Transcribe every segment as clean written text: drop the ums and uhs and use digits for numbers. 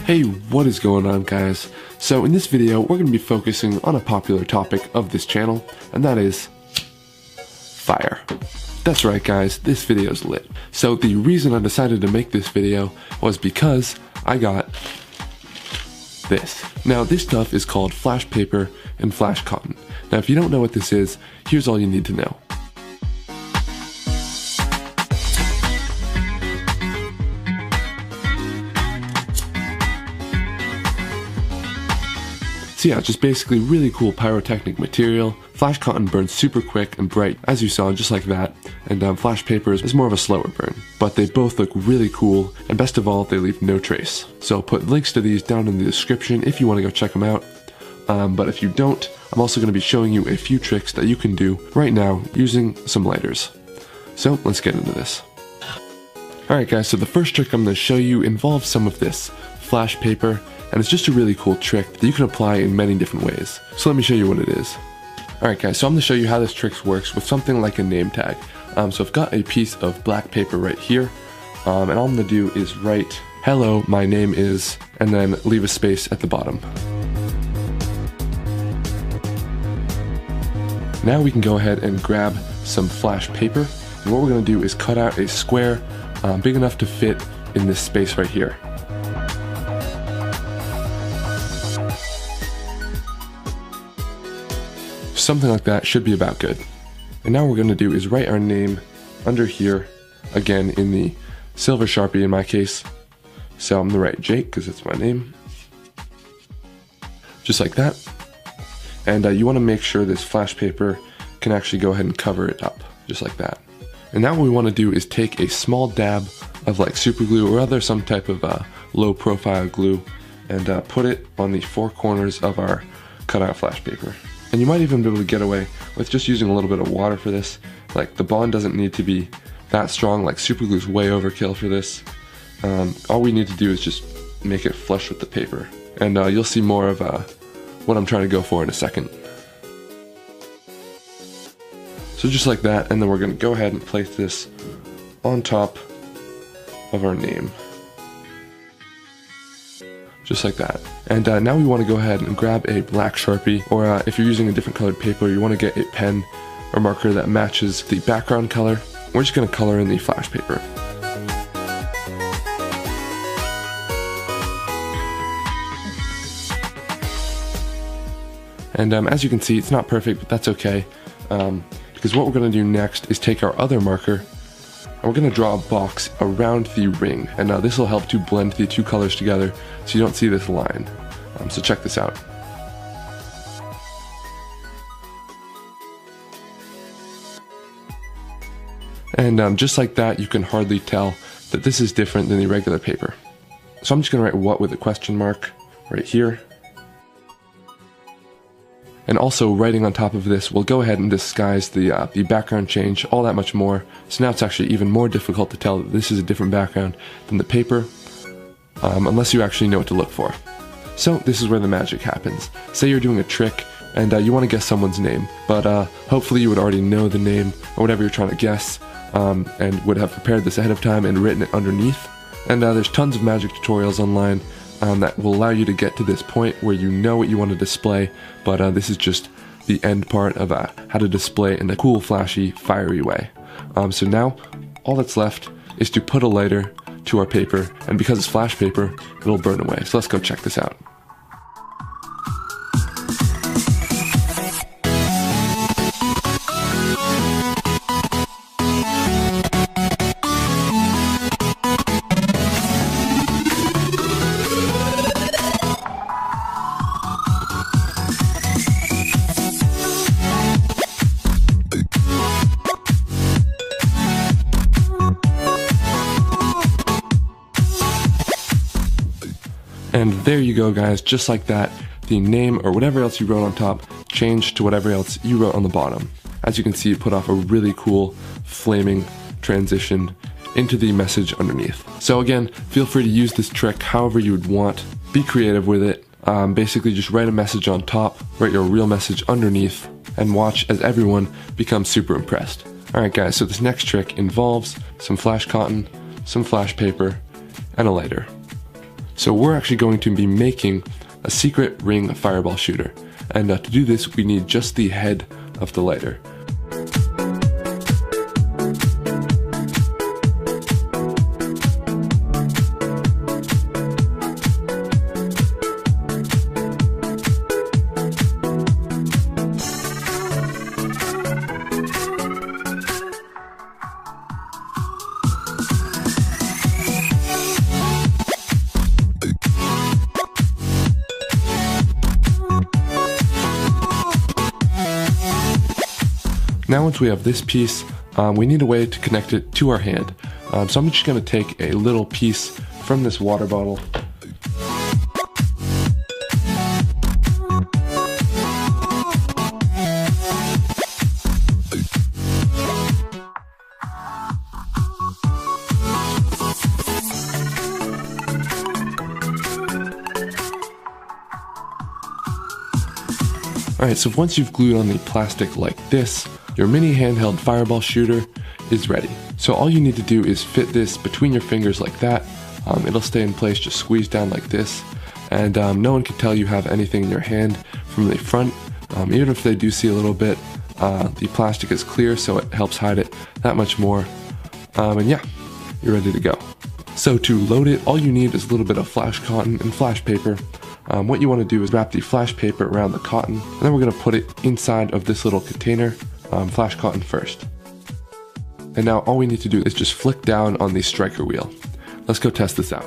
Hey, what is going on, guys? So in this video, we're going to be focusing on a popular topic of this channel, and that is fire. That's right, guys, this video is lit. So the reason I decided to make this video was because I got this. Now this stuff is called flash paper and flash cotton. Now if you don't know what this is, here's all you need to know. So yeah, just basically really cool pyrotechnic material. Flash cotton burns super quick and bright, as you saw, just like that, and flash paper is more of a slower burn. But they both look really cool, and best of all, they leave no trace. So I'll put links to these down in the description if you want to go check them out. But if you don't, I'm also going to be showing you a few tricks that you can do right now using some lighters. So let's get into this. Alright guys, so the first trick I'm going to show you involves some of this flash paper, and it's just a really cool trick that you can apply in many different ways. So let me show you what it is. Alright guys, so I'm going to show you how this trick works with something like a name tag. So I've got a piece of black paper right here, and all I'm going to do is write, "Hello, my name is," and then leave a space at the bottom. Now we can go ahead and grab some flash paper, and what we're going to do is cut out a square big enough to fit in this space right here. Something like that should be about good. And now what we're going to do is write our name under here, again in the silver Sharpie in my case. So I'm going to write Jake because it's my name. Just like that. And you want to make sure this flash paper can actually go ahead and cover it up, just like that. And now what we want to do is take a small dab of like super glue or other some type of low profile glue and put it on the four corners of our cutout flash paper. And you might even be able to get away with just using a little bit of water for this. Like the bond doesn't need to be that strong, like super glue's way overkill for this. All we need to do is just make it flush with the paper. And you'll see more of what I'm trying to go for in a second. So just like that, and then we're going to go ahead and place this on top of our name. Just like that. And now we want to go ahead and grab a black Sharpie, or if you're using a different colored paper, you want to get a pen or marker that matches the background color. We're just going to color in the flash paper. And as you can see, it's not perfect, but that's okay, because what we're going to do next is take our other marker, and we're going to draw a box around the ring, and this will help to blend the two colors together so you don't see this line. So check this out. And just like that, you can hardly tell that this is different than the regular paper. So I'm just going to write "what" with a question mark right here. And also writing on top of this will go ahead and disguise the background change all that much more. So now it's actually even more difficult to tell that this is a different background than the paper, unless you actually know what to look for. So this is where the magic happens. Say you're doing a trick and you want to guess someone's name, but hopefully you would already know the name or whatever you're trying to guess, and would have prepared this ahead of time and written it underneath. And there's tons of magic tutorials online that will allow you to get to this point where you know what you want to display, but this is just the end part of how to display in a cool, flashy, fiery way. So now, all that's left is to put a lighter to our paper, and because it's flash paper, it'll burn away. So let's go check this out. And there you go, guys, just like that, the name or whatever else you wrote on top changed to whatever else you wrote on the bottom. As you can see, it put off a really cool flaming transition into the message underneath. So again, feel free to use this trick however you would want. Be creative with it. Basically just write a message on top, write your real message underneath, and watch as everyone becomes super impressed. Alright guys, so this next trick involves some flash cotton, some flash paper, and a lighter. So we're actually going to be making a secret ring fireball shooter. And to do this, we need just the head of the lighter. Now once we have this piece, we need a way to connect it to our hand. So I'm just going to take a little piece from this water bottle. Alright, so once you've glued on the plastic like this, your mini handheld fireball shooter is ready. So all you need to do is fit this between your fingers like that. It'll stay in place, just squeeze down like this. And no one can tell you have anything in your hand from the front. Even if they do see a little bit, the plastic is clear, so it helps hide it that much more. And yeah, you're ready to go. So to load it, all you need is a little bit of flash cotton and flash paper. What you want to do is wrap the flash paper around the cotton, and then we're going to put it inside of this little container, flash cotton first. And now all we need to do is just flick down on the striker wheel. Let's go test this out.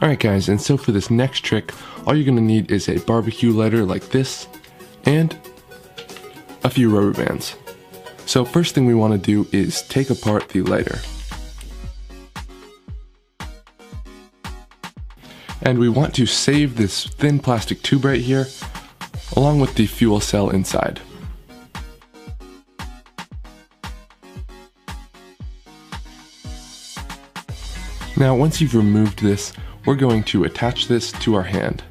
Alright guys, and so for this next trick, all you're going to need is a barbecue lighter like this, and a few rubber bands. So first thing we want to do is take apart the lighter. And we want to save this thin plastic tube right here, along with the fuel cell inside. Now once you've removed this, we're going to attach this to our hand.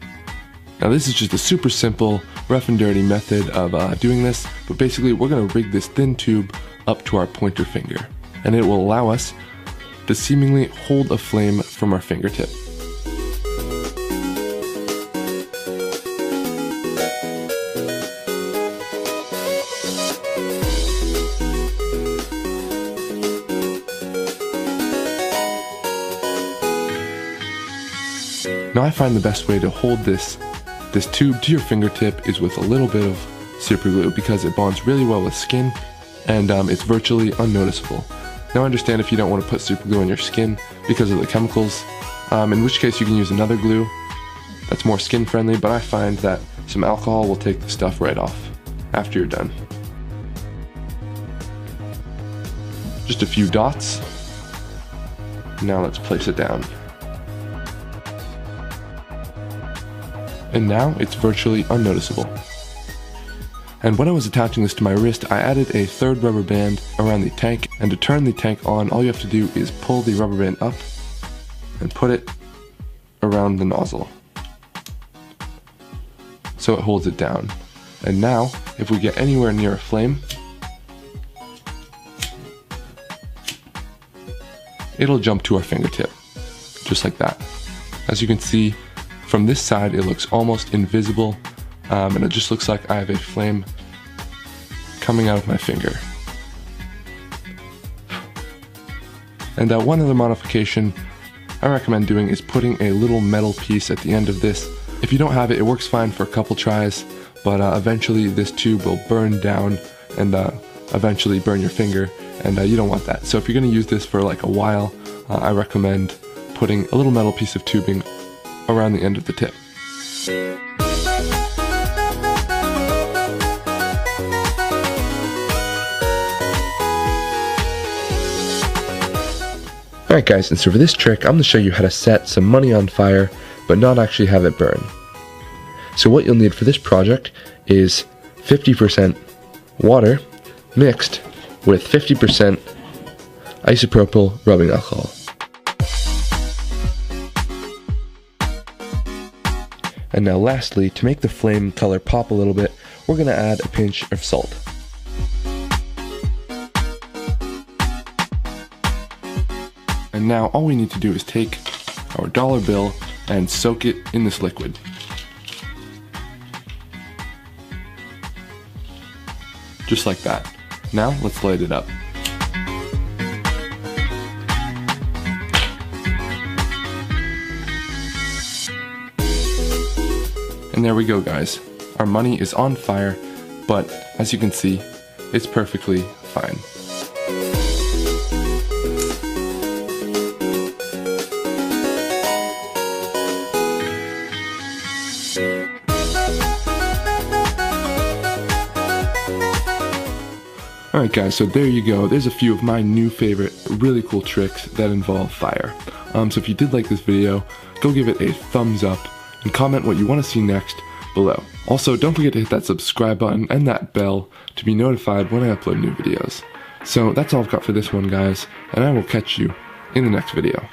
Now this is just a super simple, rough and dirty method of doing this, but basically we're going to rig this thin tube up to our pointer finger, and it will allow us to seemingly hold a flame from our fingertip. Now I find the best way to hold this tube to your fingertip is with a little bit of super glue, because it bonds really well with skin and it's virtually unnoticeable. Now I understand if you don't want to put super glue on your skin because of the chemicals, in which case you can use another glue that's more skin friendly, but I find that some alcohol will take the stuff right off after you're done. Just a few dots. Now let's place it down. And now it's virtually unnoticeable. And when I was attaching this to my wrist, I added a third rubber band around the tank, and to turn the tank on, all you have to do is pull the rubber band up and put it around the nozzle, so it holds it down. And now, if we get anywhere near a flame, it'll jump to our fingertip, just like that. As you can see, from this side, it looks almost invisible, and it just looks like I have a flame coming out of my finger. And one other modification I recommend doing is putting a little metal piece at the end of this. If you don't have it, it works fine for a couple tries, but eventually this tube will burn down and eventually burn your finger, and you don't want that. So if you're going to use this for like a while, I recommend putting a little metal piece of tubing around the end of the tip. Alright guys, and so for this trick, I'm going to show you how to set some money on fire, but not actually have it burn. So what you'll need for this project is 50% water mixed with 50% isopropyl rubbing alcohol. And now lastly, to make the flame color pop a little bit, we're going to add a pinch of salt. And now all we need to do is take our dollar bill and soak it in this liquid. Just like that. Now let's light it up. And there we go, guys. Our money is on fire, but as you can see, it's perfectly fine. Alright guys, so there you go. There's a few of my new favorite really cool tricks that involve fire. So if you did like this video, go give it a thumbs up and comment what you want to see next below. Also, don't forget to hit that subscribe button and that bell to be notified when I upload new videos. So that's all I've got for this one, guys, and I will catch you in the next video.